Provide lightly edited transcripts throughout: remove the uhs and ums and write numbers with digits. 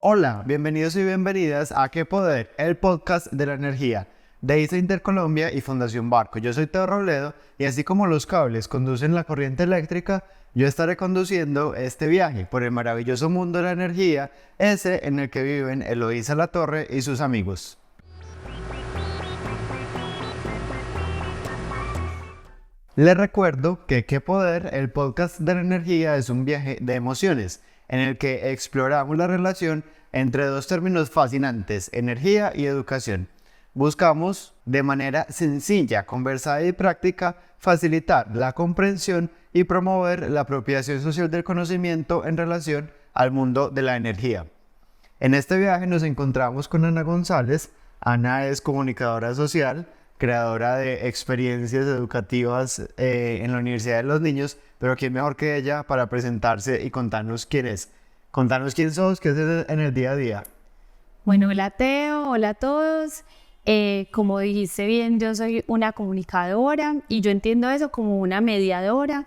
Hola, bienvenidos y bienvenidas a ¿Qué Poder? El podcast de la energía de ISA Intercolombia y Fundación Barco. Yo soy Teo Robledo y así como los cables conducen la corriente eléctrica, yo estaré conduciendo este viaje por el maravilloso mundo de la energía, ese en el que viven Eloísa Latorre y sus amigos. Les recuerdo que ¿Qué Poder? El podcast de la energía es un viaje de emociones en el que exploramos la relación entre dos términos fascinantes, energía y educación. Buscamos, de manera sencilla, conversada y práctica, facilitar la comprensión y promover la apropiación social del conocimiento en relación al mundo de la energía. En este viaje nos encontramos con Ana González. Ana es comunicadora social, creadora de experiencias educativas en la Universidad de los Niños, pero ¿quién mejor que ella para presentarse y contarnos quién es? Contarnos quién sos, qué haces en el día a día. Bueno, hola Teo, hola a todos. Como dijiste bien, yo soy una comunicadora y yo entiendo eso como una mediadora.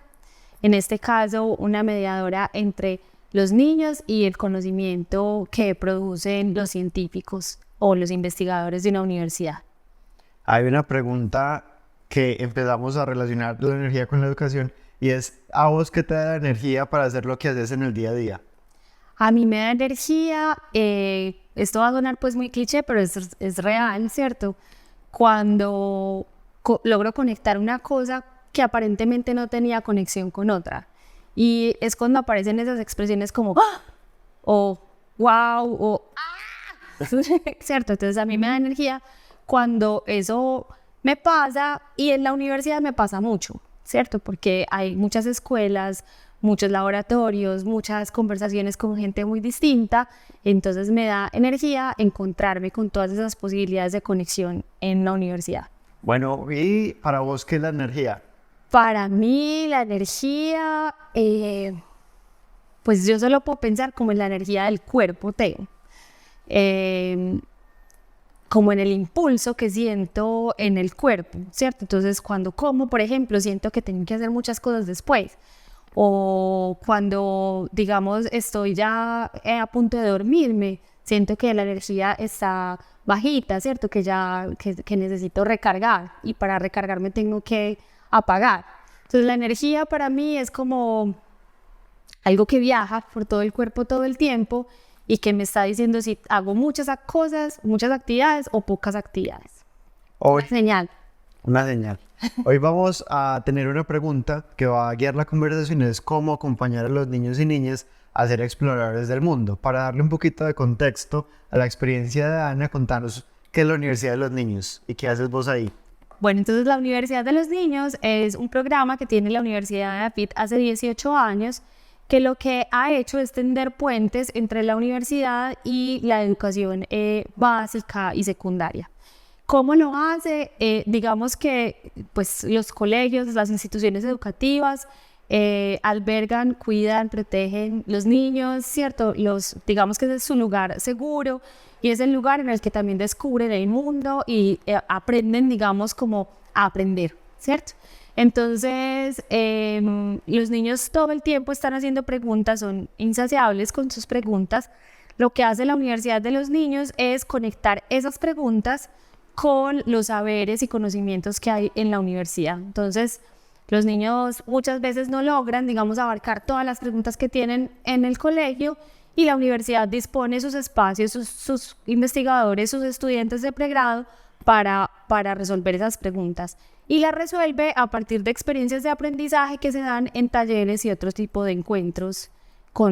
En este caso, una mediadora entre los niños y el conocimiento que producen los científicos o los investigadores de una universidad. Hay una pregunta que empezamos a relacionar la energía con la educación y es, ¿a vos qué te da la energía para hacer lo que haces en el día a día? A mí me da energía, esto va a sonar pues muy cliché, pero es real, ¿cierto? Cuando logro conectar una cosa que aparentemente no tenía conexión con otra. Y es cuando aparecen esas expresiones como ¡ah! O wow, o ¡ah! ¿Cierto? Entonces a mí me da energía cuando eso me pasa, y en la universidad me pasa mucho, ¿cierto? Porque hay muchas escuelas, muchos laboratorios, muchas conversaciones con gente muy distinta, entonces me da energía encontrarme con todas esas posibilidades de conexión en la universidad. Bueno, ¿y para vos qué es la energía? Para mí la energía, pues yo solo puedo pensar como en la energía del cuerpo, Teo. Como en el impulso que siento en el cuerpo, ¿cierto? Entonces cuando como, por ejemplo, siento que tengo que hacer muchas cosas después. O cuando, digamos, estoy ya a punto de dormirme, siento que la energía está bajita, ¿cierto? Que necesito recargar, y para recargarme tengo que apagar. Entonces la energía para mí es como algo que viaja por todo el cuerpo todo el tiempo y que me está diciendo si hago muchas cosas, muchas actividades o pocas actividades. Hoy, Una señal. una señal. Hoy vamos a tener una pregunta que va a guiar la conversación, es cómo acompañar a los niños y niñas a ser exploradores del mundo. Para darle un poquito de contexto a la experiencia de Ana, contanos qué es la Universidad de los Niños y qué haces vos ahí. Bueno, entonces la Universidad de los Niños es un programa que tiene la Universidad de AFIT hace 18 años, que lo que ha hecho es tender puentes entre la universidad y la educación básica y secundaria. ¿Cómo lo hace? Digamos que pues, los colegios, las instituciones educativas albergan, cuidan, protegen los niños, ¿cierto? Digamos que ese es su lugar seguro y es el lugar en el que también descubren el mundo y aprenden, digamos, como a aprender, ¿cierto? Entonces, los niños todo el tiempo están haciendo preguntas, son insaciables con sus preguntas. Lo que hace la Universidad de los Niños es conectar esas preguntas con los saberes y conocimientos que hay en la universidad. Entonces, los niños muchas veces no logran, digamos, abarcar todas las preguntas que tienen en el colegio, y la universidad dispone sus espacios, sus investigadores, sus estudiantes de pregrado para resolver esas preguntas. Y las resuelve a partir de experiencias de aprendizaje que se dan en talleres y otro tipo de encuentros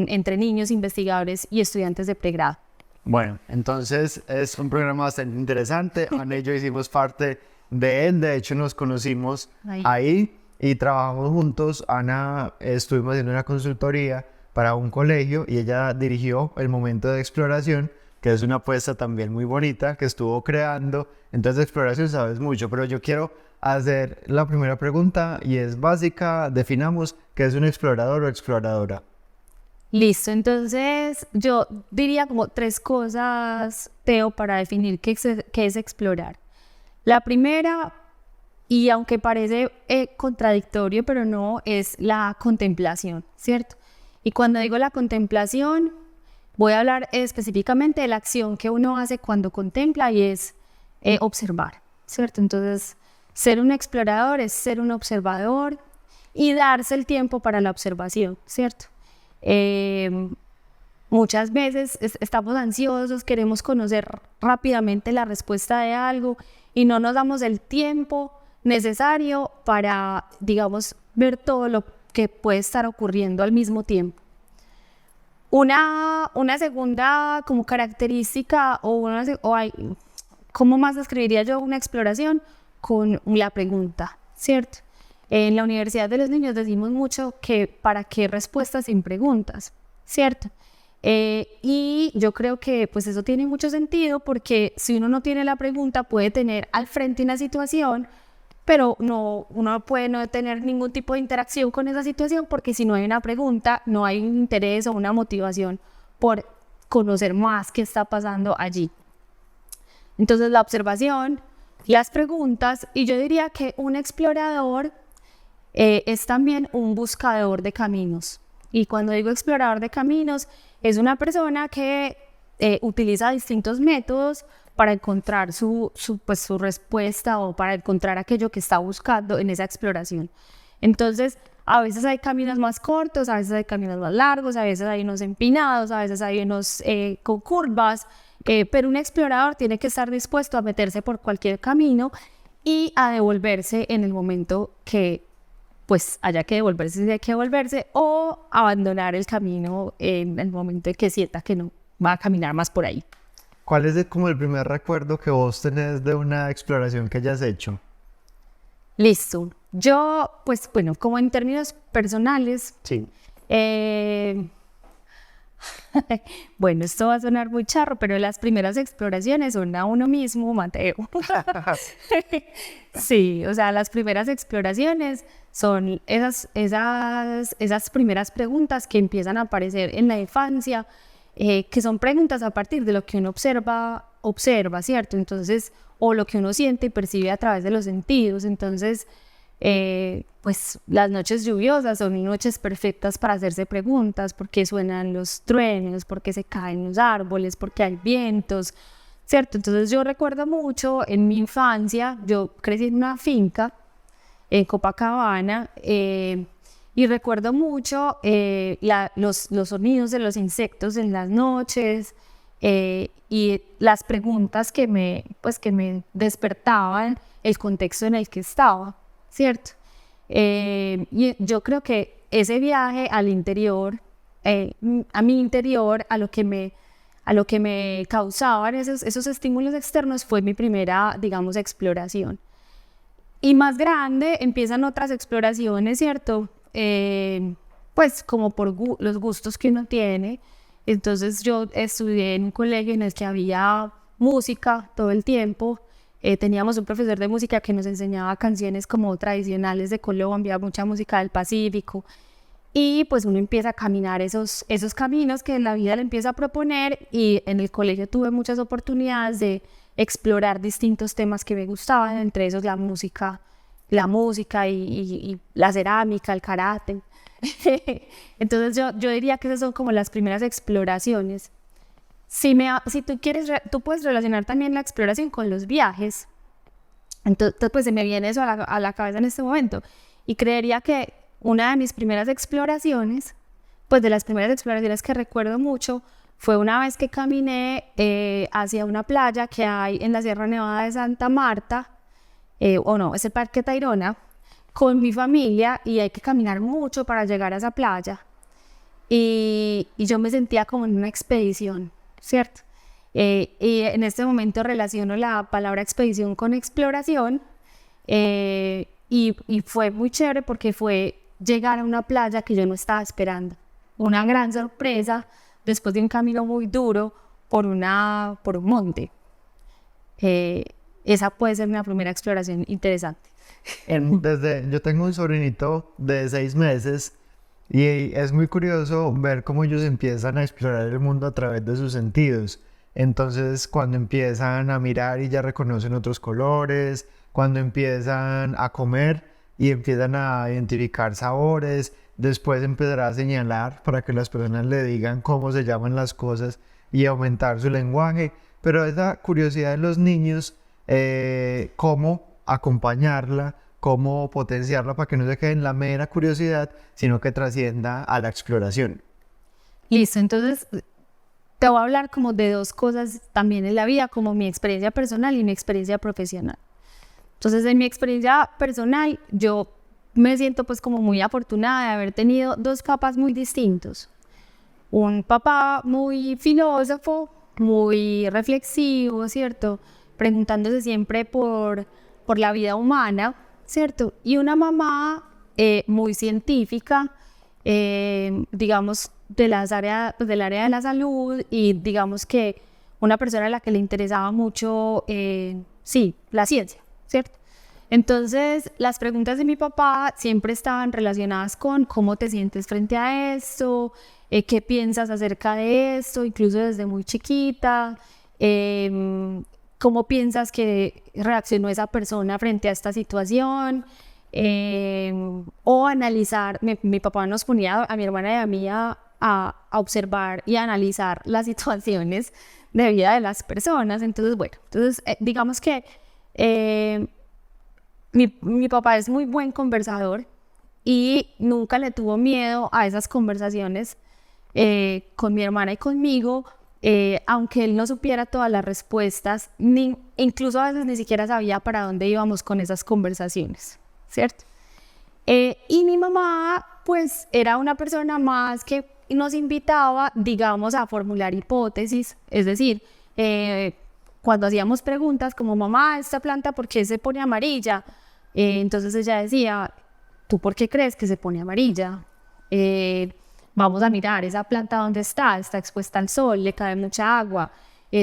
entre niños, investigadores y estudiantes de pregrado. Bueno, entonces es un programa bastante interesante. Ana y yo hicimos parte de él. De hecho, nos conocimos ahí y trabajamos juntos. Ana estuvimos haciendo una consultoría para un colegio y ella dirigió el momento de exploración, que es una apuesta también muy bonita que estuvo creando. Entonces, de exploración sabes mucho, pero yo quiero hacer la primera pregunta y es básica. Definamos qué es un explorador o exploradora. Listo, entonces yo diría como 3 cosas, Teo, para definir qué es explorar. La primera, y aunque parece contradictorio, pero no, es la contemplación, ¿cierto? Y cuando digo la contemplación, Voy a hablar específicamente de la acción que uno hace cuando contempla y es observar, ¿cierto? Entonces, ser un explorador es ser un observador y darse el tiempo para la observación, ¿cierto? Muchas veces estamos ansiosos, queremos conocer rápidamente la respuesta de algo y no nos damos el tiempo necesario para, digamos, ver todo lo que puede estar ocurriendo al mismo tiempo. Una segunda como característica ¿cómo más describiría yo una exploración? Con la pregunta, ¿cierto? En la Universidad de los Niños decimos mucho que para qué respuestas sin preguntas, ¿cierto? Y yo creo que pues eso tiene mucho sentido porque si uno no tiene la pregunta puede tener al frente una situación, pero uno puede no tener ningún tipo de interacción con esa situación porque si no hay una pregunta, no hay un interés o una motivación por conocer más qué está pasando allí. Entonces la observación, las preguntas, y yo diría que un explorador es también un buscador de caminos. Y cuando digo explorador de caminos, es una persona que utiliza distintos métodos para encontrar su respuesta o para encontrar aquello que está buscando en esa exploración. Entonces, a veces hay caminos más cortos, a veces hay caminos más largos, a veces hay unos empinados, a veces hay unos con curvas, pero un explorador tiene que estar dispuesto a meterse por cualquier camino y a devolverse en el momento que pues haya que devolverse si hay que devolverse o abandonar el camino en el momento en que sienta que no va a caminar más por ahí. ¿Cuál es como el primer recuerdo que vos tenés de una exploración que hayas hecho? Listo. Yo, pues bueno, como en términos personales, Sí. Bueno, esto va a sonar muy charro, pero las primeras exploraciones son a uno mismo, Mateo. Sí, o sea, las primeras exploraciones son esas primeras preguntas que empiezan a aparecer en la infancia, que son preguntas a partir de lo que uno observa, ¿cierto? Entonces, o lo que uno siente y percibe a través de los sentidos. Entonces, pues las noches lluviosas son noches perfectas para hacerse preguntas, porque suenan los truenos, porque se caen los árboles, porque hay vientos, ¿cierto? Entonces yo recuerdo mucho en mi infancia, yo crecí en una finca en Copacabana y recuerdo mucho los sonidos de los insectos en las noches y las preguntas que me despertaban el contexto en el que estaba, ¿cierto? Y yo creo que ese viaje al interior, a mi interior, a lo que me causaban esos estímulos externos fue mi primera, digamos, exploración. Y más grande empiezan otras exploraciones, ¿cierto? Pues como por los gustos que uno tiene. Entonces yo estudié en un colegio en el que había música todo el tiempo. Teníamos un profesor de música que nos enseñaba canciones como tradicionales de Colombia, mucha música del Pacífico. Y pues uno empieza a caminar esos caminos que la vida le empieza a proponer y en el colegio tuve muchas oportunidades de explorar distintos temas que me gustaban, entre esos la música y la cerámica, el karate. Entonces yo diría que esas son como las primeras exploraciones. Si tú quieres, tú puedes relacionar también la exploración con los viajes. Entonces pues se me viene eso a la cabeza en este momento. Y creería que una de mis primeras exploraciones, pues de las primeras exploraciones que recuerdo mucho, fue una vez que caminé hacia una playa que hay en la Sierra Nevada de Santa Marta, es el Parque Tayrona, con mi familia y hay que caminar mucho para llegar a esa playa. Y yo me sentía como en una expedición, ¿cierto? Y en este momento relaciono la palabra expedición con exploración y fue muy chévere porque fue llegar a una playa que yo no estaba esperando. Una gran sorpresa después de un camino muy duro por un monte. Esa puede ser una primera exploración interesante. Yo tengo un sobrinito de 6 meses y es muy curioso ver cómo ellos empiezan a explorar el mundo a través de sus sentidos. Entonces, cuando empiezan a mirar y ya reconocen otros colores, cuando empiezan a comer y empiezan a identificar sabores, después empezará a señalar para que las personas le digan cómo se llaman las cosas y aumentar su lenguaje, pero esa curiosidad de los niños, cómo acompañarla, cómo potenciarla para que no se quede en la mera curiosidad, sino que trascienda a la exploración. Listo, entonces te voy a hablar como de dos cosas también en la vida, como mi experiencia personal y mi experiencia profesional. Entonces, en mi experiencia personal, yo me siento pues como muy afortunada de haber tenido dos papás muy distintos. Un papá muy filósofo, muy reflexivo, ¿cierto? Preguntándose siempre por la vida humana, ¿cierto? Y una mamá muy científica, digamos, del área de la salud, y digamos que una persona a la que le interesaba mucho, sí, la ciencia, ¿cierto? Entonces, las preguntas de mi papá siempre estaban relacionadas con cómo te sientes frente a esto, qué piensas acerca de esto, incluso desde muy chiquita, cómo piensas que reaccionó esa persona frente a esta situación, o analizar. Mi papá nos ponía a mi hermana y a mí a observar y a analizar las situaciones de vida de las personas. Entonces, bueno, digamos que mi papá es muy buen conversador y nunca le tuvo miedo a esas conversaciones con mi hermana y conmigo, aunque él no supiera todas las respuestas, incluso a veces ni siquiera sabía para dónde íbamos con esas conversaciones, ¿cierto? Y mi mamá, pues, era una persona más que nos invitaba, digamos, a formular hipótesis, es decir, cuando hacíamos preguntas como, mamá, ¿esta planta por qué se pone amarilla? Entonces ella decía, ¿tú por qué crees que se pone amarilla? Vamos a mirar esa planta dónde está expuesta al sol, le cae mucha agua.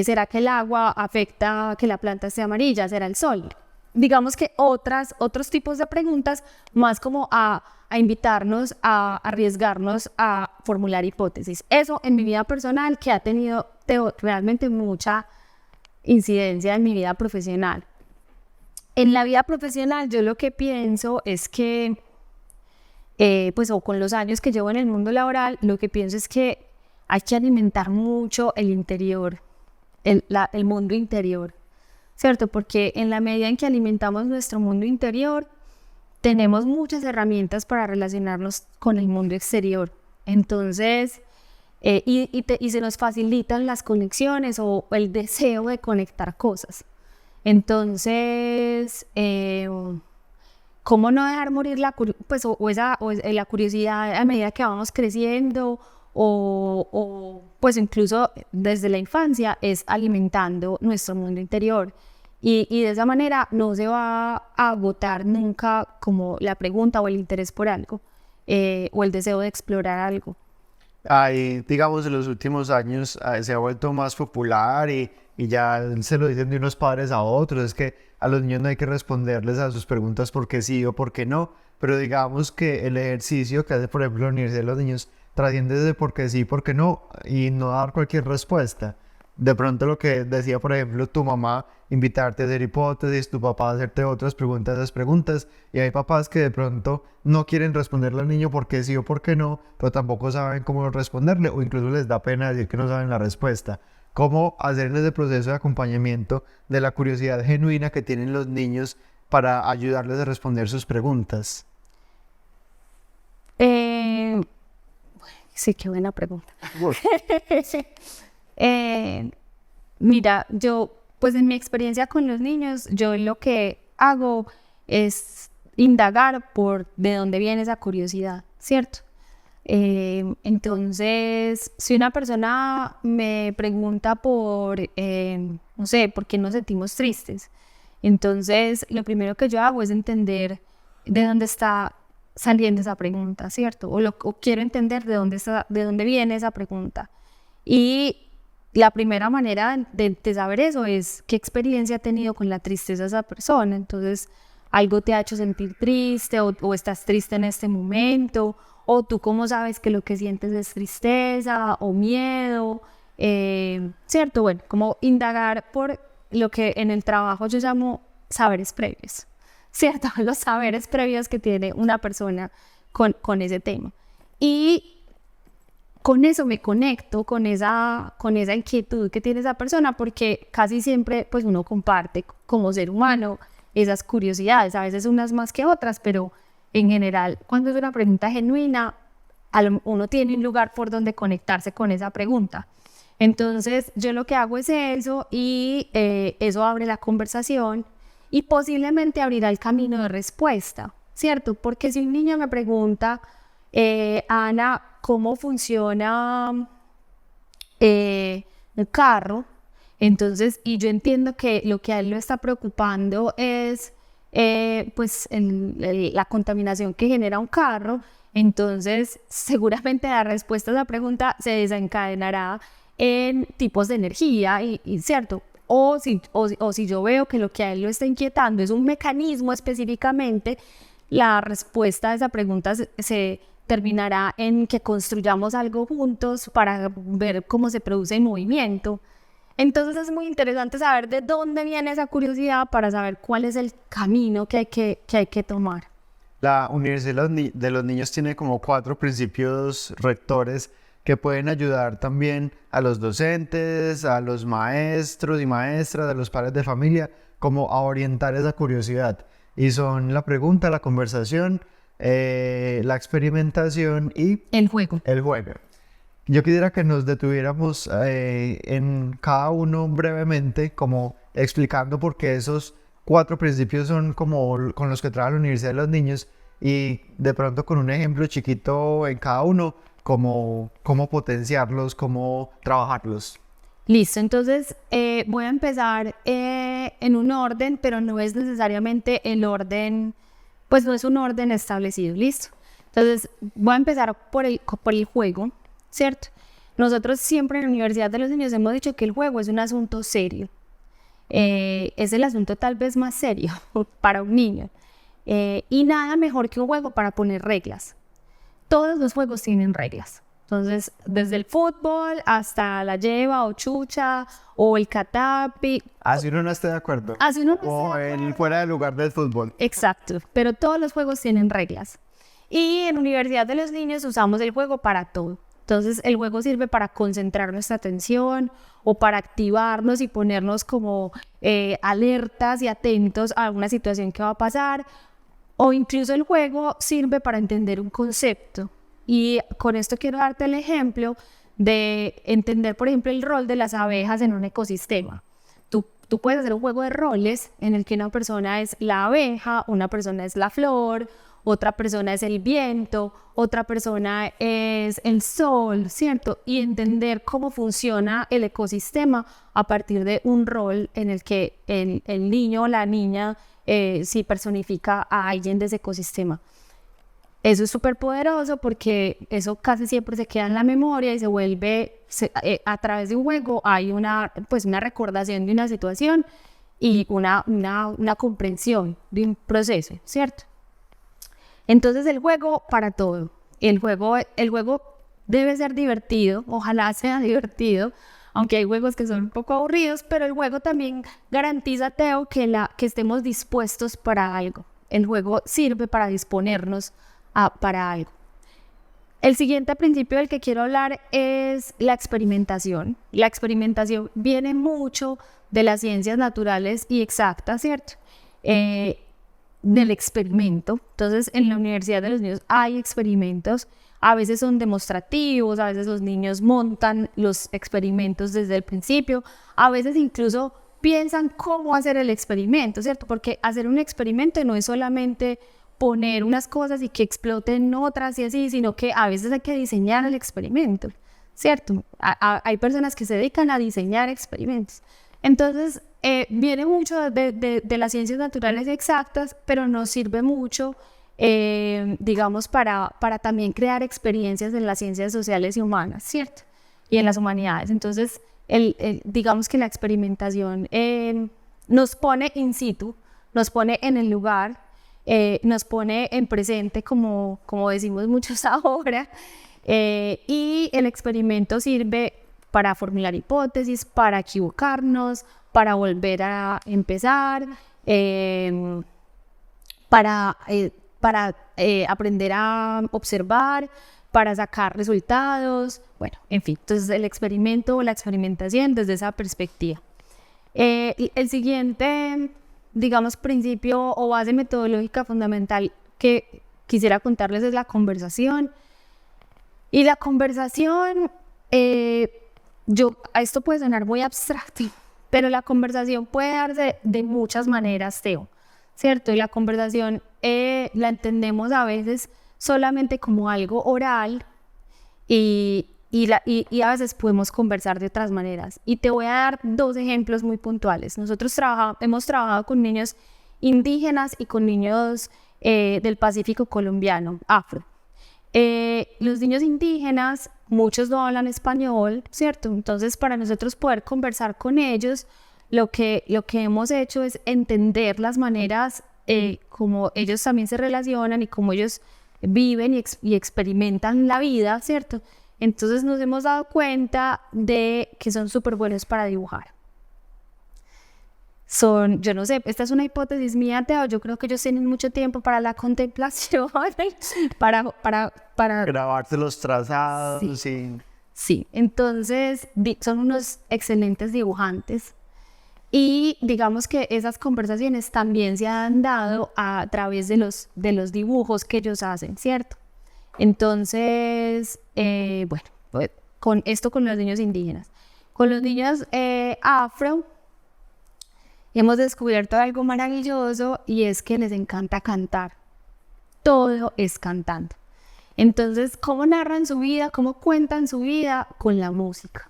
¿Será que el agua afecta a que la planta esté amarilla? ¿Será el sol? Digamos que otros tipos de preguntas, más como a invitarnos a arriesgarnos a formular hipótesis. Eso en mi vida personal, que ha tenido realmente mucha incidencia en mi vida profesional. En la vida profesional yo lo que pienso es que, pues, o con los años que llevo en el mundo laboral, lo que pienso es que hay que alimentar mucho el interior, el mundo interior, ¿cierto? Porque en la medida en que alimentamos nuestro mundo interior, tenemos muchas herramientas para relacionarnos con el mundo exterior. Entonces, y se nos facilitan las conexiones o el deseo de conectar cosas. Entonces, ¿cómo no dejar morir la curiosidad a medida que vamos creciendo? O pues incluso desde la infancia, es alimentando nuestro mundo interior. Y de esa manera no se va a agotar nunca como la pregunta o el interés por algo, o el deseo de explorar algo. Ahí, digamos, en los últimos años se ha vuelto más popular y ya se lo dicen de unos padres a otros, es que a los niños no hay que responderles a sus preguntas porque sí o porque no, pero digamos que el ejercicio que hace, por ejemplo, la Universidad de los Niños trasciende desde porque sí, porque no, y no dar cualquier respuesta. De pronto lo que decía, por ejemplo, tu mamá, invitarte a hacer hipótesis, tu papá a hacerte otras preguntas, esas preguntas, y hay papás que de pronto no quieren responderle al niño porque sí o porque no, pero tampoco saben cómo responderle, o incluso les da pena decir que no saben la respuesta. ¿Cómo hacer ese proceso de acompañamiento de la curiosidad genuina que tienen los niños para ayudarles a responder sus preguntas? Sí, qué buena pregunta. Mira, yo, pues en mi experiencia con los niños, yo lo que hago es indagar de dónde viene esa curiosidad, ¿cierto? Entonces, si una persona me pregunta no sé, por qué nos sentimos tristes, entonces lo primero que yo hago es entender de dónde está saliendo esa pregunta, ¿cierto? O quiero entender de dónde viene esa pregunta. Y la primera manera de saber eso es qué experiencia ha tenido con la tristeza esa persona. Entonces, algo te ha hecho sentir triste, o estás triste en este momento, o tú cómo sabes que lo que sientes es tristeza o miedo, ¿cierto? Bueno, como indagar por lo que en el trabajo yo llamo saberes previos, ¿cierto? Los saberes previos que tiene una persona con ese tema. Y con eso me conecto, con esa inquietud que tiene esa persona, porque casi siempre pues uno comparte como ser humano esas curiosidades, a veces unas más que otras, pero en general cuando es una pregunta genuina, uno tiene un lugar por donde conectarse con esa pregunta. Entonces yo lo que hago es eso y eso abre la conversación y posiblemente abrirá el camino de respuesta, ¿cierto? Porque si un niño me pregunta, Ana, ¿cómo funciona un carro? Entonces, y yo entiendo que lo que a él lo está preocupando es pues la contaminación que genera un carro. Entonces, seguramente la respuesta a esa pregunta se desencadenará en tipos de energía y ¿cierto? O si yo veo que lo que a él lo está inquietando es un mecanismo específicamente, la respuesta a esa pregunta se terminará en que construyamos algo juntos para ver cómo se produce el movimiento. Entonces es muy interesante saber de dónde viene esa curiosidad para saber cuál es el camino que hay que tomar. La Universidad de los Niños tiene como 4 principios rectores que pueden ayudar también a los docentes, a los maestros y maestras, a los padres de familia, como a orientar esa curiosidad. Y son la pregunta, la conversación, la experimentación y el juego. Yo quisiera que nos detuviéramos en cada uno brevemente, como explicando por qué esos 4 principios son como con los que trabaja la Universidad de los Niños y de pronto con un ejemplo chiquito en cada uno, cómo potenciarlos, cómo trabajarlos. Listo, entonces voy a empezar en un orden, pero no es necesariamente el orden, pues no es un orden establecido, ¿listo? Entonces voy a empezar por el juego, ¿cierto? Nosotros siempre en la Universidad de los Niños hemos dicho que el juego es un asunto serio. Es el asunto tal vez más serio para un niño. Y nada mejor que un juego para poner reglas. Todos los juegos tienen reglas. Entonces, desde el fútbol hasta la lleva o chucha o el catapi. Así uno no esté de acuerdo. Así uno no esté de O acuerdo. fuera del lugar del fútbol. Exacto, pero todos los juegos tienen reglas. Y en la Universidad de los Niños usamos el juego para todo. Entonces, el juego sirve para concentrar nuestra atención o para activarnos y ponernos como alertas y atentos a una situación que va a pasar. O incluso el juego sirve para entender un concepto. Y con esto quiero darte el ejemplo de entender, por ejemplo, el rol de las abejas en un ecosistema. Tú puedes hacer un juego de roles en el que una persona es la abeja, una persona es la flor, otra persona es el viento, otra persona es el sol, ¿cierto? Y entender cómo funciona el ecosistema a partir de un rol en el que el niño o la niña sí personifica a alguien de ese ecosistema. Eso es súper poderoso porque eso casi siempre se queda en la memoria y se vuelve, a través de un juego hay una recordación de una situación y una comprensión de un proceso, ¿cierto? Entonces el juego para todo. El juego debe ser divertido, ojalá sea divertido, aunque hay juegos que son un poco aburridos, pero el juego también garantiza, Teo, que estemos dispuestos para algo. El juego sirve para disponernos para algo. El siguiente principio del que quiero hablar es la experimentación. La experimentación viene mucho de las ciencias naturales y exactas, ¿cierto? Del experimento. Entonces, en la Universidad de los Niños hay experimentos, a veces son demostrativos, a veces los niños montan los experimentos desde el principio, a veces incluso piensan cómo hacer el experimento, ¿cierto? Porque hacer un experimento no es solamente poner unas cosas y que exploten otras y así, sino que a veces hay que diseñar el experimento, ¿cierto? Hay personas que se dedican a diseñar experimentos. Entonces, viene mucho de las ciencias naturales exactas, pero nos sirve mucho, digamos, para también crear experiencias en las ciencias sociales y humanas, ¿cierto? Y en las humanidades. Entonces, digamos que la experimentación nos pone in situ, nos pone en el lugar, nos pone en presente, como decimos muchos ahora, y el experimento sirve para formular hipótesis, para equivocarnos, para volver a empezar, para aprender a observar, para sacar resultados, bueno, en fin, entonces el experimento o la experimentación desde esa perspectiva. El siguiente, digamos, principio o base metodológica fundamental que quisiera contarles es la conversación. Y la conversación, esto puede sonar muy abstracto, pero la conversación puede darse de muchas maneras, Teo, ¿cierto? Y la conversación la entendemos a veces solamente como algo oral y a veces podemos conversar de otras maneras. Y te voy a dar 2 ejemplos muy puntuales. Nosotros hemos trabajado con niños indígenas y con niños del Pacífico colombiano, afro. Los niños indígenas, muchos no hablan español, ¿cierto? Entonces, para nosotros poder conversar con ellos, lo que hemos hecho es entender las maneras como ellos también se relacionan y cómo ellos viven y experimentan la vida, ¿cierto? Entonces nos hemos dado cuenta de que son súper buenos para dibujar. Yo no sé, esta es una hipótesis mía, Teo, yo creo que ellos tienen mucho tiempo para la contemplación, para Grabarse los trazados, sí. Sí, entonces son unos excelentes dibujantes y digamos que esas conversaciones también se han dado a través de los dibujos que ellos hacen, ¿cierto? Entonces, bueno, pues, con los niños indígenas. Con los niños afro, hemos descubierto algo maravilloso y es que les encanta cantar. Todo es cantando. Entonces, ¿cómo narran su vida? ¿Cómo cuentan su vida? Con la música.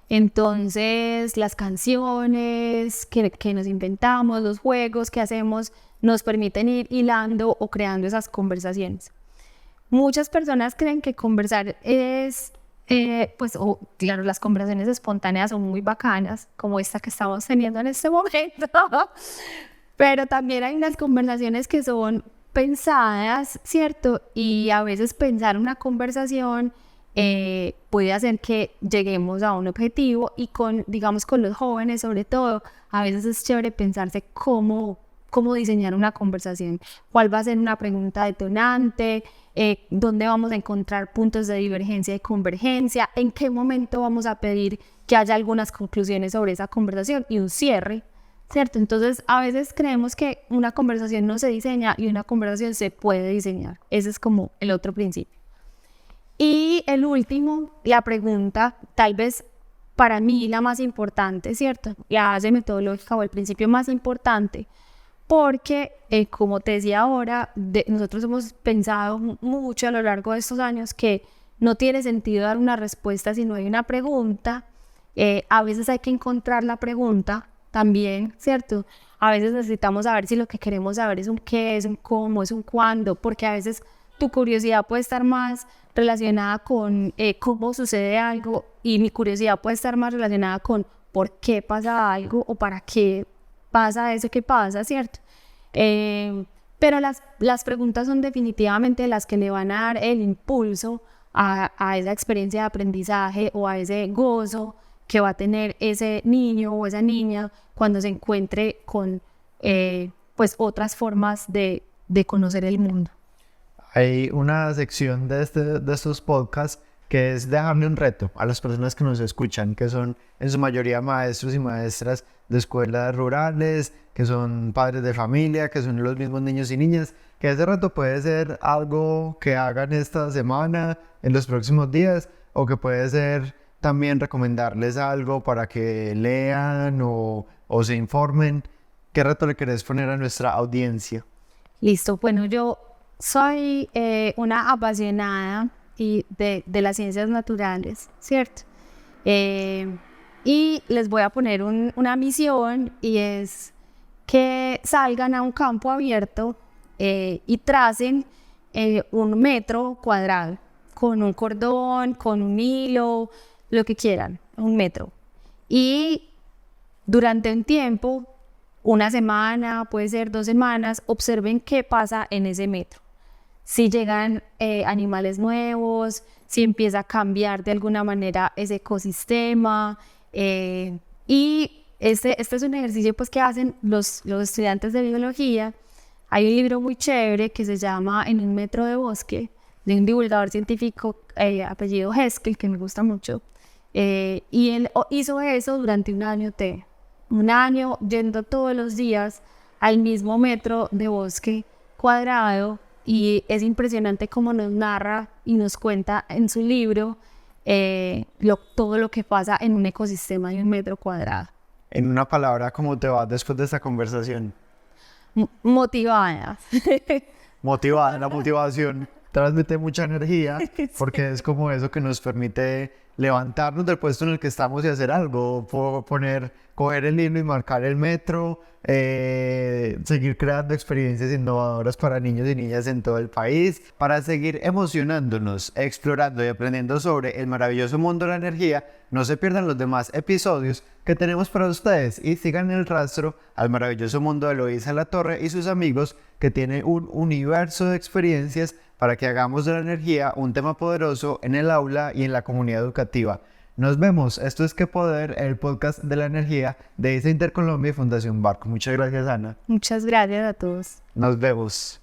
Entonces, las canciones que nos inventamos, los juegos que hacemos, nos permiten ir hilando o creando esas conversaciones. Muchas personas creen que conversar es, claro, las conversaciones espontáneas son muy bacanas, como esta que estamos teniendo en este momento, pero también hay unas conversaciones que son pensadas, ¿cierto? Y a veces pensar una conversación puede hacer que lleguemos a un objetivo y digamos con los jóvenes sobre todo, a veces es chévere pensarse cómo diseñar una conversación, cuál va a ser una pregunta detonante, dónde vamos a encontrar puntos de divergencia y convergencia, en qué momento vamos a pedir que haya algunas conclusiones sobre esa conversación y un cierre, ¿cierto? Entonces, a veces creemos que una conversación no se diseña y una conversación se puede diseñar. Ese es como el otro principio. Y el último, la pregunta, tal vez para mí la más importante, ¿cierto? La base metodológica o el principio más importante, porque, como te decía ahora, nosotros hemos pensado mucho a lo largo de estos años que no tiene sentido dar una respuesta si no hay una pregunta. A veces hay que encontrar la pregunta también, ¿cierto? A veces necesitamos saber si lo que queremos saber es un qué, es un cómo, es un cuándo, porque a veces tu curiosidad puede estar más relacionada con cómo sucede algo y mi curiosidad puede estar más relacionada con por qué pasa algo o para qué pasa eso que pasa, ¿cierto? Pero las preguntas son definitivamente las que le van a dar el impulso a esa experiencia de aprendizaje o a ese gozo que va a tener ese niño o esa niña cuando se encuentre con pues otras formas de conocer el mundo. Hay una sección de estos podcasts que es dejarle un reto a las personas que nos escuchan, que son en su mayoría maestros y maestras de escuelas rurales, que son padres de familia, que son los mismos niños y niñas, que ese reto puede ser algo que hagan esta semana, en los próximos días, o que puede ser también recomendarles algo para que lean o se informen. ¿Qué reto le querés poner a nuestra audiencia? Listo, bueno, yo soy una apasionada de las ciencias naturales, ¿cierto? Y les voy a poner una misión y es que salgan a un campo abierto y tracen 1 metro cuadrado con un cordón, con un hilo, lo que quieran, 1 metro. Y durante un tiempo, 1 semana, puede ser 2 semanas, observen qué pasa en ese metro. Si llegan animales nuevos, si empieza a cambiar de alguna manera ese ecosistema. Y este es un ejercicio pues, que hacen los estudiantes de biología. Hay un libro muy chévere que se llama En 1 metro de bosque, de un divulgador científico apellido Heskel, que me gusta mucho. Y él hizo eso durante un año yendo todos los días al mismo metro de bosque cuadrado, y es impresionante cómo nos narra y nos cuenta en su libro todo lo que pasa en un ecosistema de un metro cuadrado. En una palabra, ¿cómo te va después de esta conversación? Motivada. Motivada, la motivación transmite mucha energía porque es como eso que nos permite levantarnos del puesto en el que estamos y hacer algo, coger el hilo y marcar el metro, seguir creando experiencias innovadoras para niños y niñas en todo el país, para seguir emocionándonos, explorando y aprendiendo sobre el maravilloso mundo de la energía. No se pierdan los demás episodios que tenemos para ustedes y sigan el rastro al maravilloso mundo de Eloísa Latorre y sus amigos, que tiene un universo de experiencias para que hagamos de la energía un tema poderoso en el aula y en la comunidad educativa. Nos vemos. Esto es Qué Poder, el podcast de la energía de ISA Intercolombia y Fundación Barco. Muchas gracias, Ana. Muchas gracias a todos. Nos vemos.